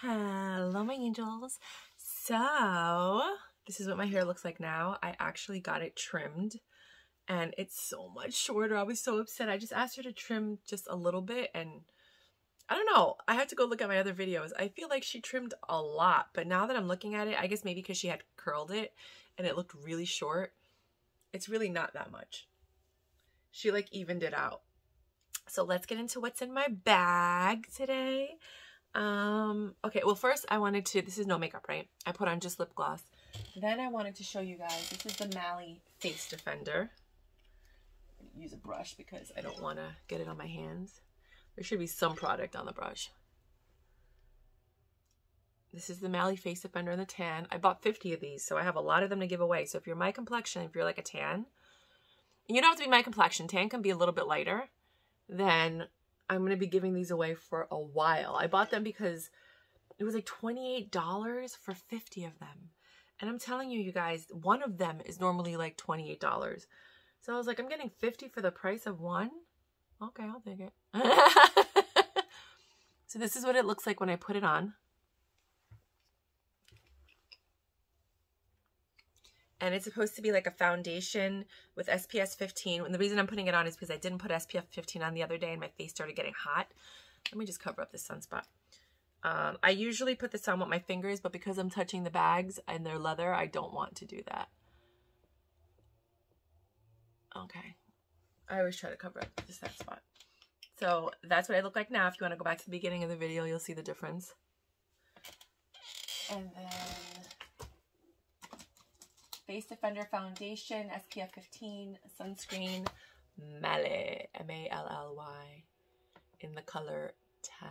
Hello, my angels. So this is what my hair looks like now. I actually got it trimmed and it's so much shorter. I was so upset. I just asked her to trim just a little bit, and I don't know. I had to go look at my other videos. I feel like she trimmed a lot, but now that I'm looking at it, I guess maybe because she had curled it and it looked really short, it's really not that much. She like evened it out. So let's get into what's in my bag today. Okay, well first I wanted to, this is no makeup, right? I put on just lip gloss. Then I wanted to show you guys, this is the Mally Face Defender. I'm gonna use a brush because I don't want to get it on my hands. There should be some product on the brush. This is the Mally Face Defender in the tan. I bought 50 of these, so I have a lot of them to give away. So if you're my complexion, if you're like a tan, you don't have to be my complexion. Tan can be a little bit lighter. Then I'm going to be giving these away for a while. I bought them because it was like $28 for 50 of them. And I'm telling you, you guys, one of them is normally like $28. So I was like, I'm getting 50 for the price of one? Okay, I'll take it. So this is what it looks like when I put it on. And it's supposed to be like a foundation with SPF 15. And the reason I'm putting it on is because I didn't put SPF 15 on the other day and my face started getting hot. Let me just cover up this sunspot. I usually put this on with my fingers, but because I'm touching the bags and they're leather, I don't want to do that. Okay. I always try to cover up just that spot. So that's what I look like now. If you want to go back to the beginning of the video, you'll see the difference. And then Face Defender Foundation, SPF 15, sunscreen, Mally, M-A-L-L-Y, in the color 10.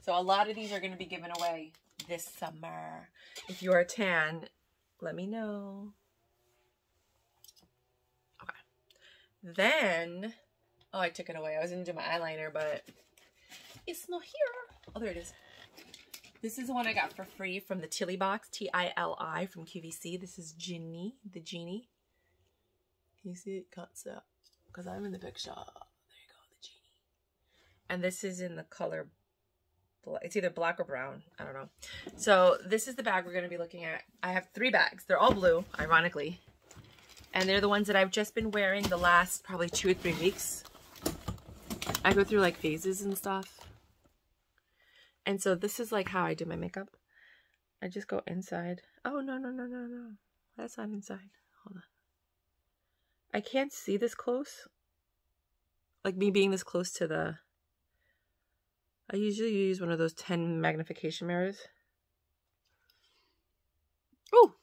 So a lot of these are going to be given away this summer. If you're a tan, let me know. Okay. Then, oh, I took it away. I was going to do my eyeliner, but it's not here. Oh, there it is. This is the one I got for free from the Tilly box, T-I-L-I from QVC. This is Ginny, the Genie. Can you see it? Can't see it because I'm in the picture. There you go, the Genie. And this is in the color, it's either black or brown. I don't know. So this is the bag we're going to be looking at. I have 3 bags. They're all blue, ironically. And they're the ones that I've just been wearing the last probably 2 or 3 weeks. I go through like phases and stuff. And so this is like how I do my makeup. I just go inside. Oh, no. That's not inside. Hold on. I can't see this close. Like me being this close to the... I usually use one of those 10 magnification mirrors. Oh!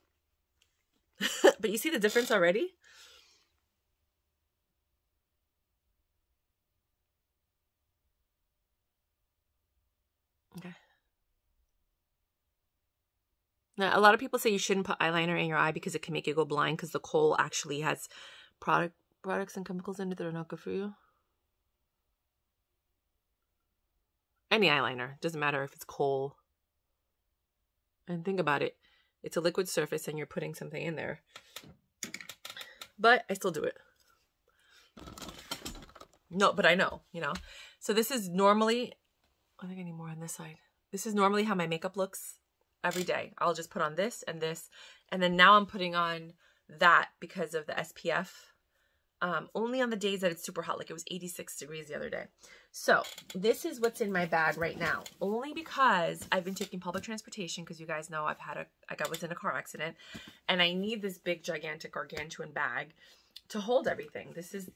But you see the difference already? Okay. Now, a lot of people say you shouldn't put eyeliner in your eye because it can make you go blind because the kohl actually has products and chemicals in it that are not good for you. Any eyeliner. Doesn't matter if it's kohl. And think about it. It's a liquid surface and you're putting something in there. But I still do it. No, but I know, you know. So this is normally... I think I need more on this side. This is normally how my makeup looks every day. I'll just put on this. And then now I'm putting on that because of the SPF. Only on the days that it's super hot, like it was 86 degrees the other day. So this is what's in my bag right now. Only because I've been taking public transportation because you guys know I was in a car accident. And I need this big, gigantic, gargantuan bag to hold everything. This is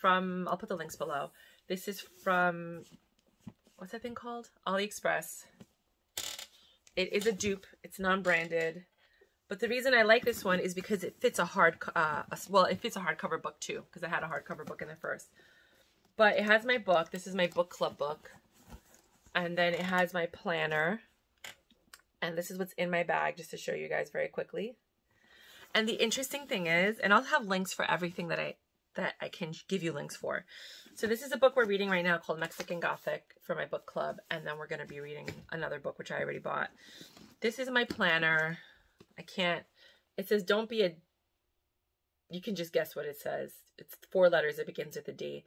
from, I'll put the links below. This is from... what's that thing called? AliExpress. It is a dupe. It's non-branded. But the reason I like this one is because it fits a hard, it fits a hardcover book too, because I had a hardcover book in there first. But it has my book. This is my book club book. And then it has my planner. And this is what's in my bag, just to show you guys very quickly. And the interesting thing is, and I'll have links for everything that I can give you links for. So this is a book we're reading right now called Mexican Gothic for my book club. And then we're going to be reading another book, which I already bought. This is my planner. It says, don't be a, you can just guess what it says. It's 4 letters. It begins with a D.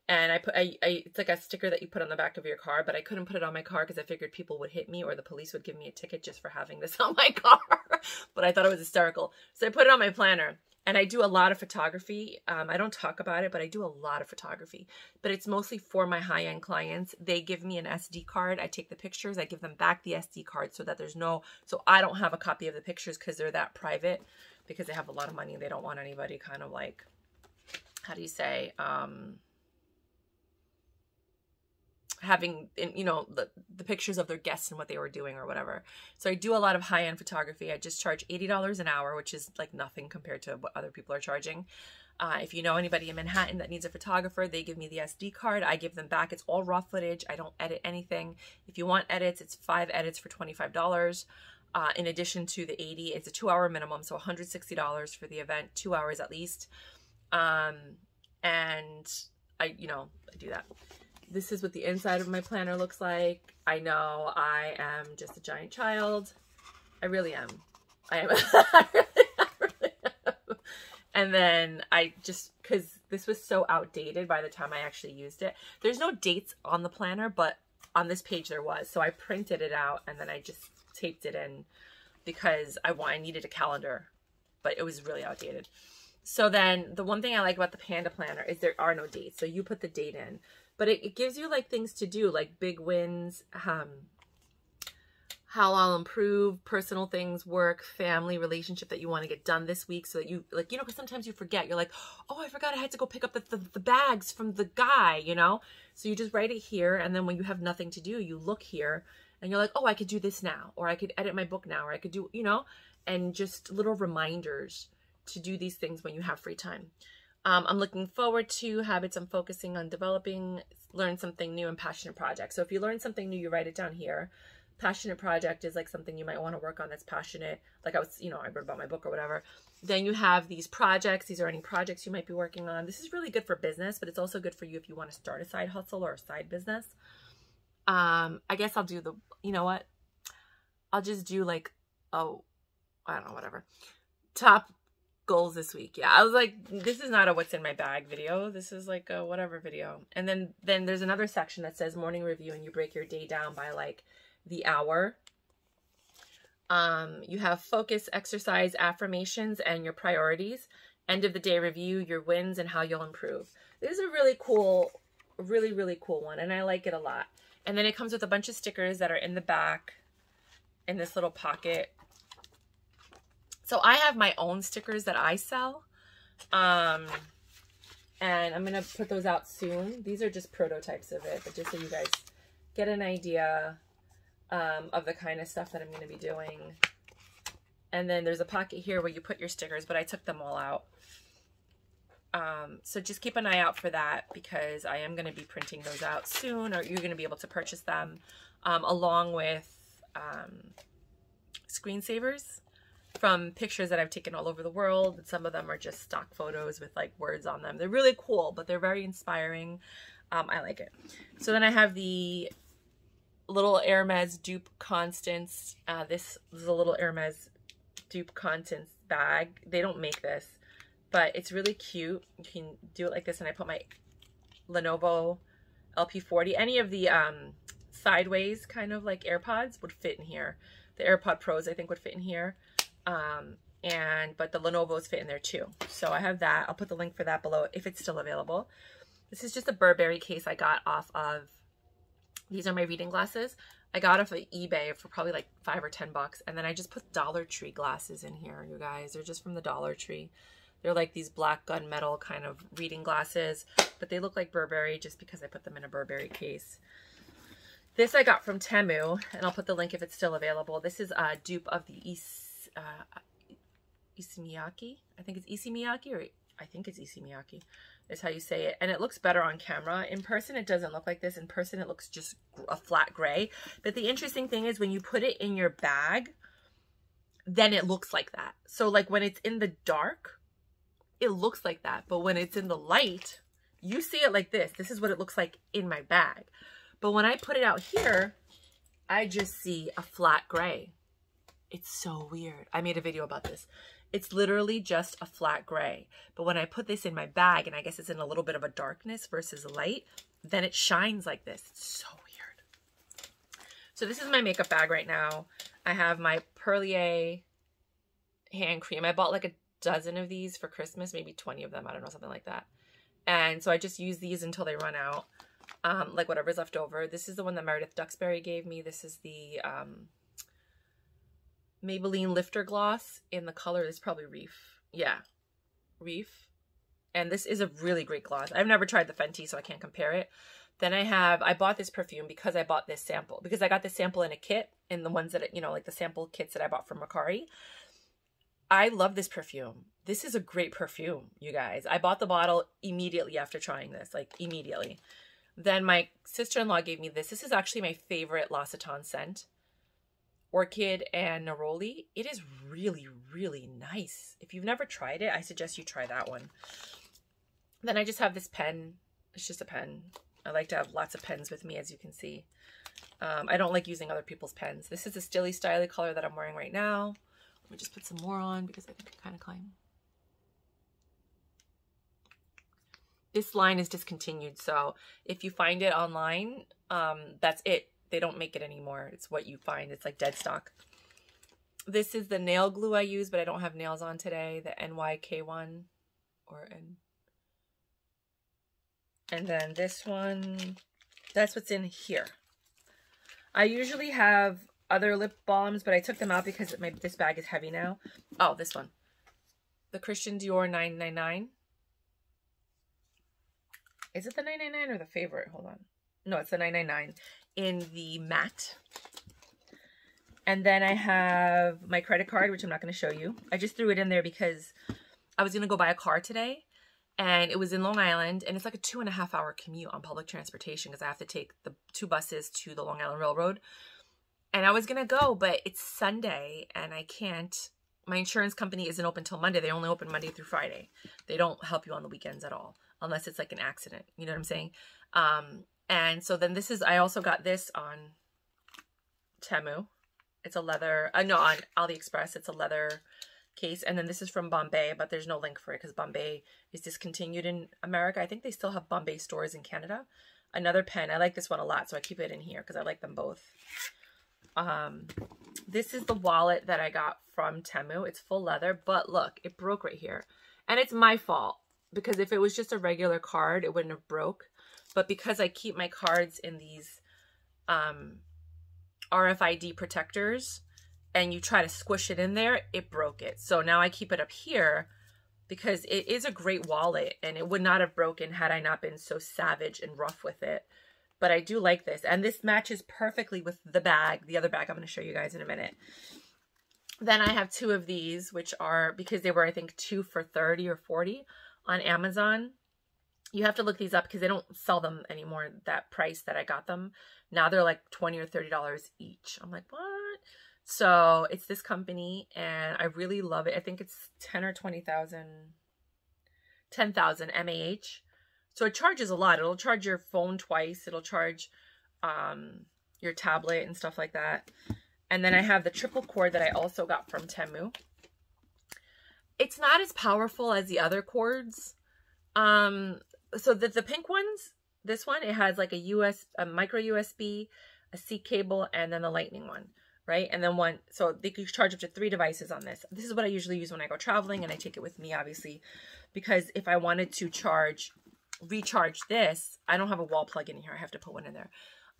And it's like a sticker that you put on the back of your car, but I couldn't put it on my car because I figured people would hit me or the police would give me a ticket just for having this on my car. But I thought it was hysterical. So I put it on my planner. And I do a lot of photography. I don't talk about it, but I do a lot of photography. But it's mostly for my high-end clients. They give me an SD card. I take the pictures. I give them back the SD card so that so I don't have a copy of the pictures because they're that private, because they have a lot of money and they don't want anybody kind of like, how do you say, having, you know, the pictures of their guests and what they were doing or whatever. So I do a lot of high-end photography. I just charge $80 an hour, which is like nothing compared to what other people are charging. If you know anybody in Manhattan that needs a photographer, they give me the SD card. I give them back. It's all raw footage. I don't edit anything. If you want edits, it's 5 edits for $25. In addition to the 80, it's a 2-hour minimum, so $160 for the event, 2 hours at least. And I do that. This is what the inside of my planner looks like. I know I am just a giant child. I really am. I am. I really am. And then because this was so outdated by the time I actually used it. There's no dates on the planner, but on this page there was. So I printed it out and then I just taped it in because I needed a calendar, but it was really outdated. So then the one thing I like about the Panda Planner is there are no dates. So you put the date in. But it gives you like things to do, like big wins, how I'll improve, personal things, work, family, relationship that you want to get done this week. So that you, like, you know, because sometimes you forget. You're like, oh, I forgot I had to go pick up the bags from the guy, you know. So you just write it here. And then when you have nothing to do, you look here and you're like, oh, I could do this now. Or I could edit my book now. Or I could do, you know, and just little reminders to do these things when you have free time. I'm looking forward to habits I'm focusing on developing, learn something new, and passionate project. So if you learn something new, you write it down here. Passionate project is like something you might want to work on that's passionate. Like I wrote about my book or whatever. Then you have these projects. These are any projects you might be working on. This is really good for business, but it's also good for you if you want to start a side hustle or a side business. I guess I'll do you know what? I'll just do like, I don't know, whatever. Top goals this week. Yeah, I was like, this is not a what's in my bag video. This is like a whatever video. And then there's another section that says morning review, and you break your day down by like the hour. You have focus, exercise, affirmations, and your priorities. End of the day review, your wins, and how you'll improve. This is a really cool, really cool one, and I like it a lot. And then it comes with a bunch of stickers that are in the back in this little pocket. So I have my own stickers that I sell, and I'm going to put those out soon. These are just prototypes of it, but just so you guys get an idea of the kind of stuff that I'm going to be doing. And then there's a pocket here where you put your stickers, but I took them all out. So just keep an eye out for that, because I am going to be printing those out soon, or you're going to be able to purchase them along with screensavers from pictures that I've taken all over the world. And some of them are just stock photos with like words on them. They're really cool, but they're very inspiring. I like it. So then I have the little Hermes dupe Constance. This is a little Hermes dupe Constance bag. They don't make this, but it's really cute. You can do it like this, and I put my Lenovo LP40. Any of the sideways kind of like AirPods would fit in here. The AirPod Pros I think would fit in here. But the Lenovo's fit in there too. So I have that. I'll put the link for that below if it's still available. This is just a Burberry case I got off of, these are my reading glasses. I got off of eBay for probably like $5 or $10. And then I just put Dollar Tree glasses in here, you guys. They're just from the Dollar Tree. They're like these black gunmetal kind of reading glasses, but they look like Burberry just because I put them in a Burberry case. This I got from Temu, and I'll put the link if it's still available. This is a dupe of the Issey-Miyake. I think it's Issey-Miyake, or I think it's Issey-Miyake is how you say it. And it looks better on camera. In person, it doesn't look like this. In person, it looks just a flat gray. But the interesting thing is when you put it in your bag, then it looks like that. So like when it's in the dark, it looks like that. But when it's in the light, you see it like this. This is what it looks like in my bag. But when I put it out here, I just see a flat gray. It's so weird. I made a video about this. It's literally just a flat gray. But when I put this in my bag, and I guess it's in a little bit of a darkness versus light, then it shines like this. It's so weird. So this is my makeup bag right now. I have my Perlier hand cream. I bought like a dozen of these for Christmas, maybe 20 of them. I don't know, something like that. And so I just use these until they run out. Like whatever's left over. This is the one that Meredith Duxbury gave me. This is the Maybelline Lifter Gloss in the color. This is probably Reef. Yeah, Reef. And this is a really great gloss. I've never tried the Fenty, so I can't compare it. Then I bought this perfume because I bought this sample. Because I got this sample in a kit, in the ones that, you know, like the sample kits that I bought from Mercari. I love this perfume. This is a great perfume, you guys. I bought the bottle immediately after trying this, like immediately. Then my sister-in-law gave me this. This is actually my favorite L'Occitane scent. Orchid and Néroli. It is really, really nice. If you've never tried it, I suggest you try that one. Then I just have this pen. It's just a pen. I like to have lots of pens with me, as you can see. I don't like using other people's pens. This is the Stilly Styly color that I'm wearing right now. Let me just put some more on because I think I kind of climb. This line is discontinued, so if you find it online, that's it. They don't make it anymore. It's what you find. It's like dead stock. This is the nail glue I use, but I don't have nails on today. The NYK1 or N. And then this one, that's what's in here. I usually have other lip balms, but I took them out because this bag is heavy now. Oh, this one. The Christian Dior 999. Is it the 999 or the favorite? Hold on. No, it's the 999 in the matte. And then I have my credit card, which I'm not going to show you. I just threw it in there because I was going to go buy a car today. And it was in Long Island. And it's like a 2.5-hour commute on public transportation because I have to take the 2 buses to the Long Island Railroad. And I was going to go, but it's Sunday and I can't. My insurance company isn't open till Monday. They only open Monday through Friday. They don't help you on the weekends at all, unless it's like an accident. You know what I'm saying? And so then this is, I also got this on Temu. It's a leather, no, on AliExpress. It's a leather case. And then this is from Bombay, but there's no link for it because Bombay is discontinued in America. I think they still have Bombay stores in Canada. Another pen. I like this one a lot, so I keep it in here because I like them both. This is the wallet that I got from Temu. It's full leather, but look, it broke right here. And it's my fault because if it was just a regular card, it wouldn't have broke. But because I keep my cards in these RFID protectors and you try to squish it in there, it broke it. So now I keep it up here because it is a great wallet and it would not have broken had I not been so savage and rough with it. But I do like this. And this matches perfectly with the bag, the other bag I'm going to show you guys in a minute. Then I have 2 of these, which are, because they were, I think, 2 for $30 or $40 on Amazon. You have to look these up because they don't sell them anymore, that price that I got them. Now they're like $20 or $30 each. I'm like, what? So it's this company and I really love it. I think it's 10 or 20,000, 10,000 mAh. So it charges a lot. It'll charge your phone twice. It'll charge your tablet and stuff like that. And then I have the triple cord that I also got from Temu. It's not as powerful as the other cords. So the pink ones, this one, it has like a micro USB, a C cable, and then the lightning one, right? And then one, so they can charge up to 3 devices on this. This is what I usually use when I go traveling, and I take it with me, obviously, because if I wanted to recharge this, I don't have a wall plug in here. I have to put one in there.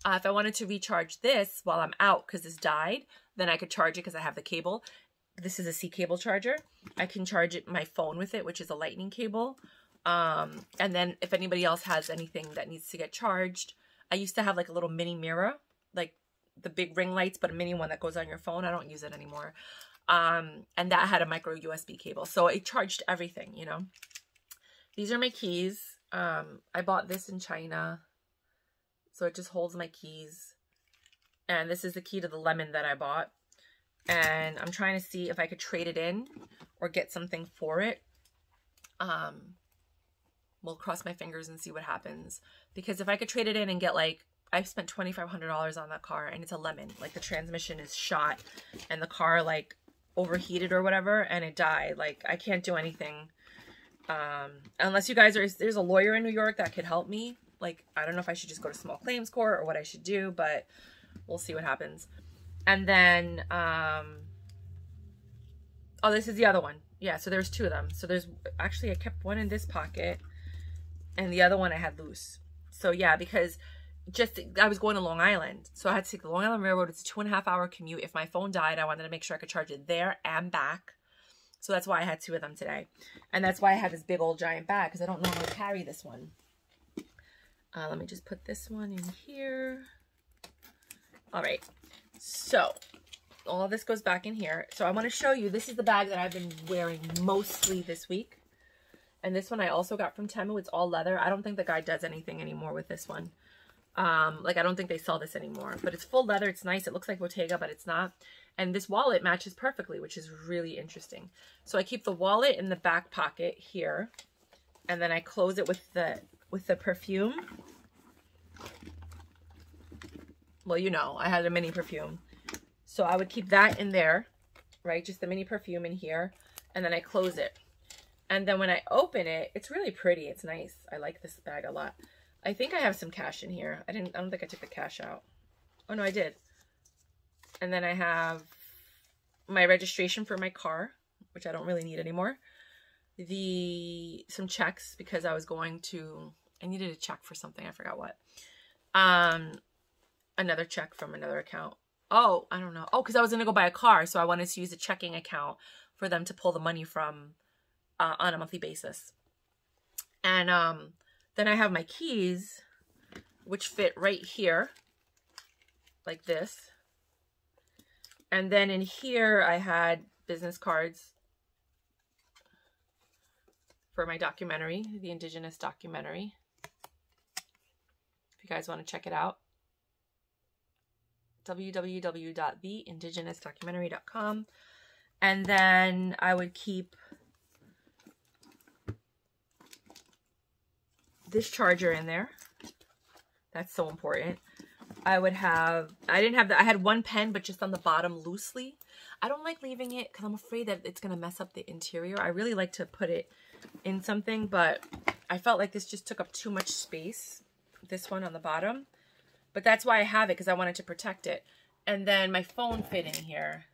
If I wanted to recharge this while I'm out because this died, then I could charge it because I have the cable. This is a C cable charger. I can charge my phone with it, which is a lightning cable. And then if anybody else has anything that needs to get charged, I used to have like a little mini mirror, like the big ring lights, but a mini one that goes on your phone. I don't use it anymore. And that had a micro USB cable. So it charged everything, you know. These are my keys. I bought this in China. So it just holds my keys. And this is the key to the lemon that I bought. And I'm trying to see if I could trade it in or get something for it. We'll cross my fingers and see what happens. Because if I could trade it in and get like, I've spent $2,500 on that car and it's a lemon. Like the transmission is shot and the car like overheated or whatever, and it died. Like, I can't do anything. Unless you guys there's a lawyer in New York that could help me. Like, I don't know if I should just go to small claims court or what I should do, but we'll see what happens. And then, oh, this is the other one. Yeah, so there's two of them. So there's, actually I kept one in this pocket and the other one I had loose. So yeah, because I was going to Long Island. So I had to take the Long Island Railroad. It's a 2.5 hour commute. If my phone died, I wanted to make sure I could charge it there and back. So that's why I had two of them today. And that's why I have this big old giant bag, because I don't normally carry this one. Let me just put this one in here. All right. So all of this goes back in here. So I want to show you, this is the bag that I've been wearing mostly this week. And this one I also got from Temu. It's all leather. I don't think the guy does anything anymore with this one. Like, I don't think they sell this anymore. But it's full leather. It's nice. It looks like Bottega, but it's not. And this wallet matches perfectly, which is really interesting. So I keep the wallet in the back pocket here. And then I close it with the perfume. Well, you know, I had a mini perfume. So I would keep that in there, right? Just the mini perfume in here. And then I close it. And then when I open it, it's really pretty. It's nice. I like this bag a lot. I think I have some cash in here. I don't think I took the cash out. Oh no, I did. And then I have my registration for my car, which I don't really need anymore. Some checks, because I was going to, I needed a check for something. I forgot what. Another check from another account. Oh, I don't know. Oh, because I was going to go buy a car. So I wanted to use a checking account for them to pull the money from on a monthly basis. And then I have my keys, which fit right here, like this. And then in here, I had business cards for my documentary, the Indigenous documentary. If you guys want to check it out. www.theindigenousdocumentary.com. And then I would keep this charger in there. That's so important. I had one pen, but just on the bottom loosely. I don't like leaving it because I'm afraid that it's going to mess up the interior. I really like to put it in something, but I felt like this just took up too much space. This one on the bottom. But that's why I have it, because I wanted to protect it. And then my phone fit in here.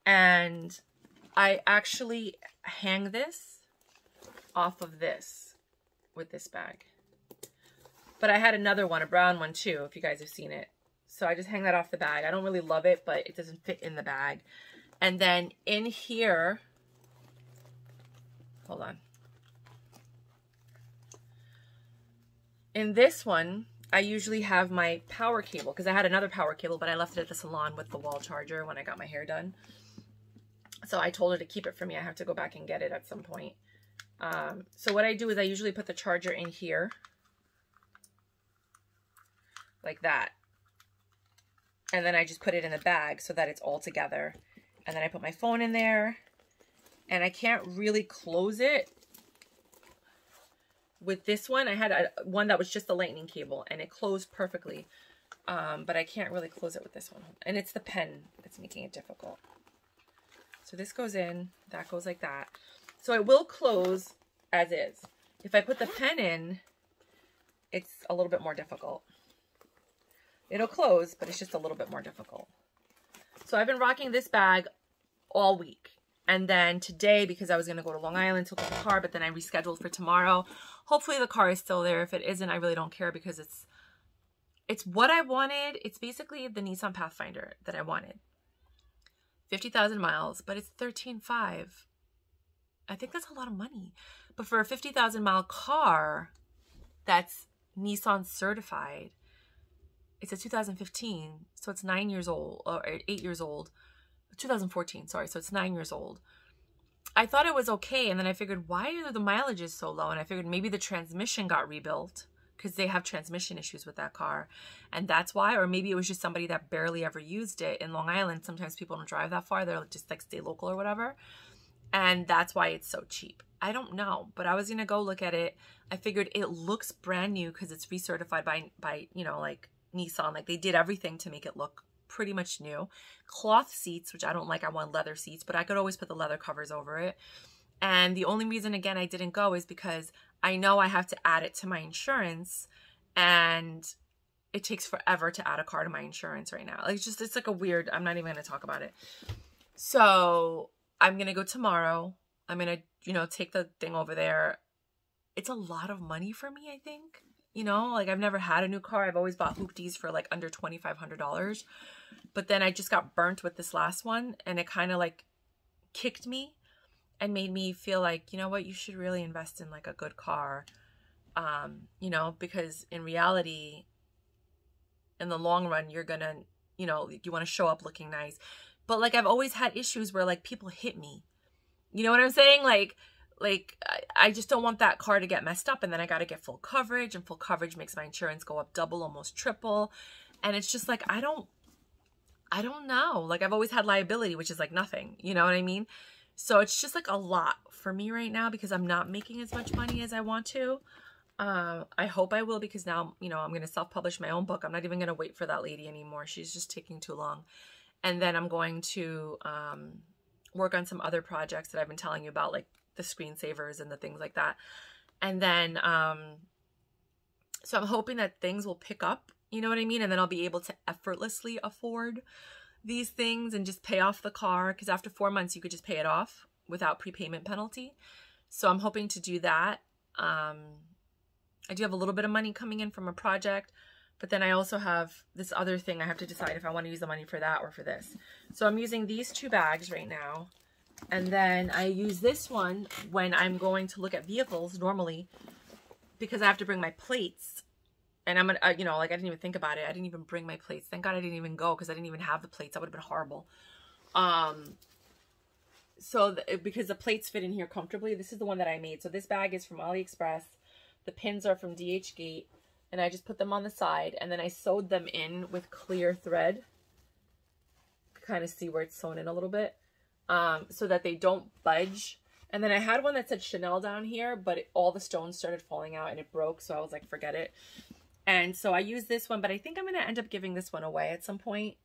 And I actually hang this off of this with this bag. But I had another one, a brown one too, if you guys have seen it. So I just hang that off the bag. I don't really love it, but it doesn't fit in the bag. And then in here, hold on. In this one, I usually have my power cable, because I had another power cable, but I left it at the salon with the wall charger when I got my hair done. So I told her to keep it for me. I have to go back and get it at some point. So what I do is I usually put the charger in here. Like that. And then I just put it in the bag so that it's all together. And then I put my phone in there. And I can't really close it. With this one, I had one that was just a lightning cable. And it closed perfectly. But I can't really close it with this one. And it's the pen that's making it difficult. So this goes in. That goes like that. So it will close as is. If I put the pen in, it's a little bit more difficult. It'll close, but it's just a little bit more difficult. So I've been rocking this bag all week. And then today, because I was going to go to Long Island to look at the car, but then I rescheduled for tomorrow. Hopefully the car is still there. If it isn't, I really don't care, because it's what I wanted. It's basically the Nissan Pathfinder that I wanted. 50,000 miles, but it's 13.5. I think that's a lot of money. But for a 50,000 mile car that's Nissan certified, it's a 2015, so it's 9 years old, or 8 years old. 2014, sorry, so it's 9 years old. I thought it was okay, and then I figured, why are the mileages so low? And I figured maybe the transmission got rebuilt, because they have transmission issues with that car. And that's why, or maybe it was just somebody that barely ever used it. In Long Island, sometimes people don't drive that far. They're just like stay local or whatever. And that's why it's so cheap. I don't know, but I was going to go look at it. I figured it looks brand new because it's recertified by, you know, like Nissan. Like they did everything to make it look pretty much new. Cloth seats, which I don't like. I want leather seats, but I could always put the leather covers over it. And the only reason, again, I didn't go is because I know I have to add it to my insurance, and it takes forever to add a car to my insurance right now. Like, it's like a weird, I'm not even going to talk about it. So I'm going to go tomorrow. I'm going to, you know, take the thing over there. It's a lot of money for me, I think. You know, like, I've never had a new car. I've always bought hoopties for like under $2,500. But then I just got burnt with this last one, and it kind of like kicked me and made me feel like, you know what, you should really invest in like a good car. You know, because in reality, in the long run, you're gonna, you know, you want to show up looking nice. But like, I've always had issues where like people hit me. You know what I'm saying? Like I just don't want that car to get messed up, and then I got to get full coverage, and full coverage makes my insurance go up double, almost triple. And it's just like, I don't know. Like, I've always had liability, which is like nothing, you know what I mean? So it's just like a lot for me right now because I'm not making as much money as I want to. I hope I will, because now, you know, I'm going to self-publish my own book. I'm not even going to wait for that lady anymore. She's just taking too long. And then I'm going to work on some other projects that I've been telling you about, like the screensavers and the things like that. And then, so I'm hoping that things will pick up, you know what I mean? And then I'll be able to effortlessly afford these things and just pay off the car. Because after 4 months, you could just pay it off without prepayment penalty. So I'm hoping to do that. I do have a little bit of money coming in from a project, but then I also have this other thing. I have to decide if I want to use the money for that or for this. So I'm using these 2 bags right now. And then I use this one when I'm going to look at vehicles normally, because I have to bring my plates. And I'm going to, you know, like, I didn't even think about it. I didn't even bring my plates. Thank God I didn't even go, because I didn't even have the plates. That would have been horrible. Because the plates fit in here comfortably. This is the one that I made. So this bag is from AliExpress. The pins are from DHgate, and I just put them on the side, and then I sewed them in with clear thread. You can kind of see where it's sewn in a little bit, so that they don't budge. And then I had one that said Chanel down here, but all the stones started falling out and it broke, so I was like, forget it. And so I used this one, but I think I'm going to end up giving this one away at some point.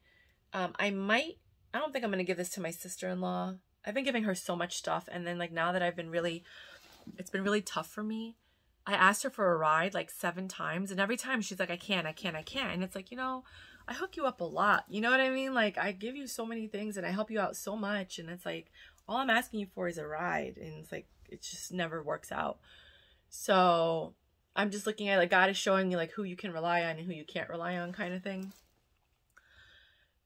I don't think I'm going to give this to my sister-in-law. I've been giving her so much stuff, and then like now that it's been really tough for me. I asked her for a ride like 7 times, and every time she's like, I can't. And it's like, you know, I hook you up a lot. You know what I mean? Like, I give you so many things and I help you out so much. And it's like, all I'm asking you for is a ride. And it's like, it just never works out. So I'm just looking at, like, God is showing me like who you can rely on and who you can't rely on, kind of thing.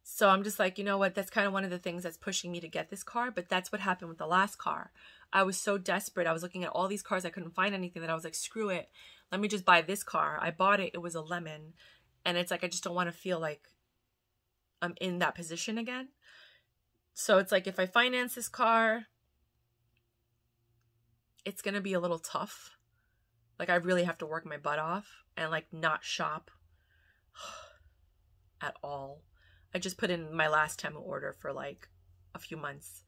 So I'm just like, you know what? That's kind of one of the things that's pushing me to get this car. But that's what happened with the last car. I was so desperate. I was looking at all these cars. I couldn't find anything, that I was like, screw it. Let me just buy this car. I bought it. It was a lemon. And it's like, I just don't want to feel like I'm in that position again. So it's like, if I finance this car, it's going to be a little tough. Like, I really have to work my butt off and like not shop at all. I just put in my last Temu order for like a few months.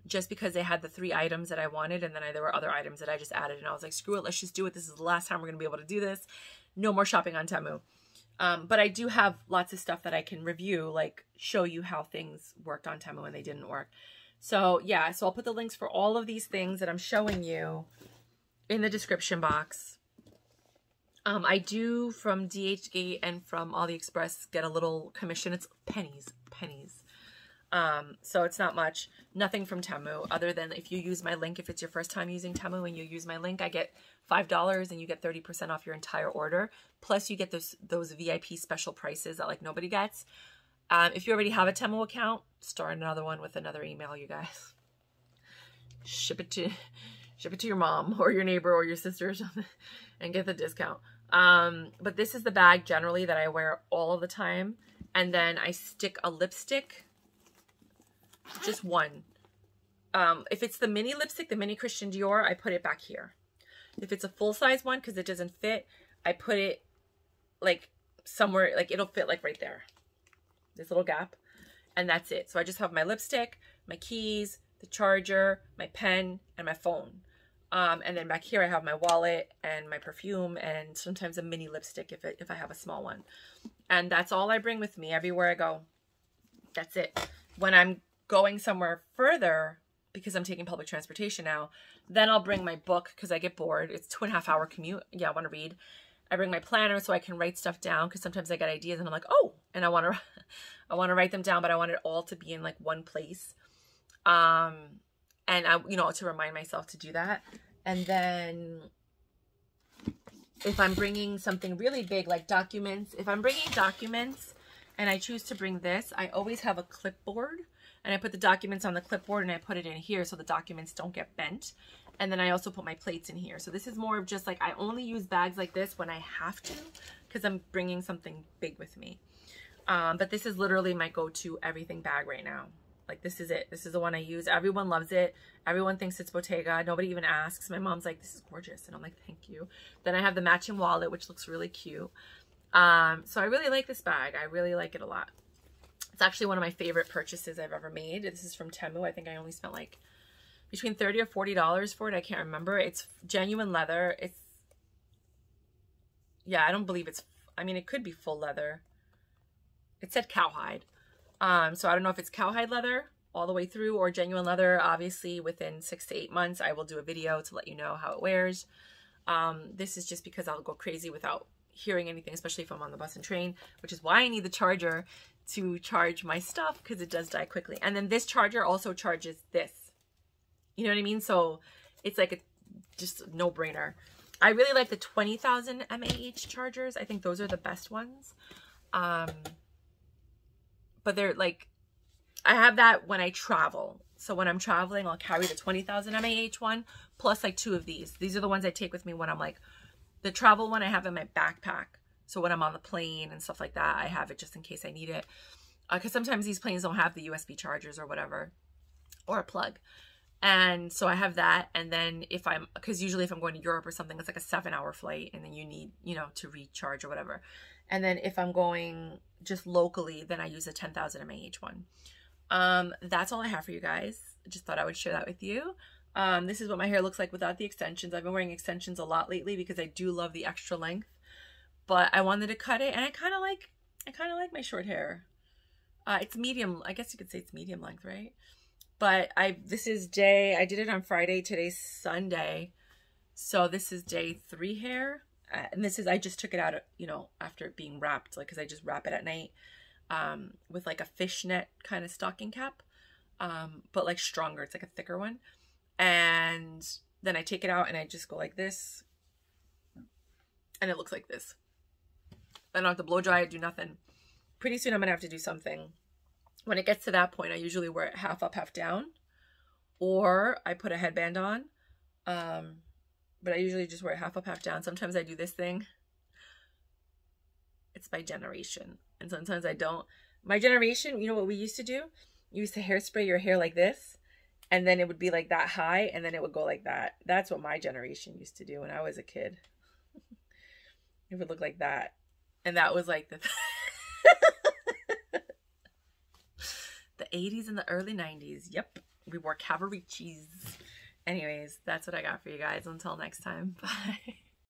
Just because they had the 3 items that I wanted, and then there were other items that I just added, and I was like, screw it, let's just do it. This is the last time we're going to be able to do this. No more shopping on Temu. But I do have lots of stuff that I can review, like show you how things worked on Temu and they didn't work. So yeah, so I'll put the links for all of these things that I'm showing you in the description box. I do, from DHgate and from AliExpress, get a little commission. It's pennies. So it's not much. Nothing from Temu, other than if you use my link. If it's your first time using Temu and you use my link, I get $5 and you get 30% off your entire order. Plus you get those VIP special prices that like nobody gets. If you already have a Temu account, start another one with another email, you guys. Ship it to your mom or your neighbor or your sister or something and get the discount. But this is the bag generally that I wear all of the time. And then I stick a lipstick, just one. If it's the mini lipstick, the mini Christian Dior, I put it back here. If it's a full-size one, because it doesn't fit, I put it like somewhere, like it'll fit like right there. This little gap. And that's it. So I just have my lipstick, my keys, the charger, my pen, and my phone. And then back here I have my wallet and my perfume and sometimes a mini lipstick if I have a small one. And that's all I bring with me everywhere I go. That's it. When I'm going somewhere further, because I'm taking public transportation now, then I'll bring my book because I get bored. It's 2.5 hour commute. Yeah, I want to read. I bring my planner so I can write stuff down because sometimes I get ideas and I'm like, oh, and I want to write them down, but I want it all to be in like one place. And I, you know, to remind myself to do that. And then if I'm bringing something really big like documents, if I'm bringing documents and I choose to bring this, I always have a clipboard and I put the documents on the clipboard and I put it in here so the documents don't get bent. And then I also put my plates in here. So this is more of just like, I only use bags like this when I have to because I'm bringing something big with me. But this is literally my go-to everything bag right now. Like this is it. This is the one I use. Everyone loves it. Everyone thinks it's Bottega. Nobody even asks. My mom's like, this is gorgeous. And I'm like, thank you. Then I have the matching wallet, which looks really cute. So I really like this bag. I really like it a lot. It's actually one of my favorite purchases I've ever made. This is from Temu. I think I only spent like between $30 or $40 for it. I can't remember. It's genuine leather. It's, yeah, I don't believe it's, I mean, it could be full leather. It said cowhide. So I don't know if it's cowhide leather all the way through or genuine leather. Obviously within 6 to 8 months, I will do a video to let you know how it wears. This is just because I'll go crazy without hearing anything, especially if I'm on the bus and train, which is why I need the charger to charge my stuff because it does die quickly. And then this charger also charges this. You know what I mean? So it's like a just no-brainer. I really like the 20,000 mAh chargers. I think those are the best ones. But they're like, I have that when I travel. So when I'm traveling, I'll carry the 20,000 mAh one, plus like 2 of these. These are the ones I take with me when I'm like, the travel one I have in my backpack. So when I'm on the plane and stuff like that, I have it just in case I need it. Because sometimes these planes don't have the USB chargers or whatever, or a plug. And so I have that. And then if I'm, because usually if I'm going to Europe or something, it's like a 7-hour flight and then you need, you know, to recharge or whatever. And then if I'm going just locally, then I use a 10,000 mAh one. That's all I have for you guys. I just thought I would share that with you. This is what my hair looks like without the extensions. I've been wearing extensions a lot lately because I do love the extra length, but I wanted to cut it and I kind of like my short hair. It's medium. I guess you could say it's medium length, right? But this is day, I did it on Friday. Today's Sunday. So this is day 3 hair. And this is, I just took it out, you know, after it being wrapped, like, cause I just wrap it at night, with like a fishnet kind of stocking cap, but like stronger. It's like a thicker one. And then I take it out and I just go like this and it looks like this. I don't have to blow dry it, do nothing. Pretty soon I'm going to have to do something. When it gets to that point, I usually wear it half up, half down, or I put a headband on. But I usually just wear it half up, half down. Sometimes I do this thing. It's my generation. And sometimes I don't. My generation, you know what we used to do? You used to hairspray your hair like this. And then it would be like that high. And then it would go like that. That's what my generation used to do when I was a kid. It would look like that. And that was like the 80s and the early 90s. Yep. We wore Cavariccis. Anyways, that's what I got for you guys. Until next time. Bye.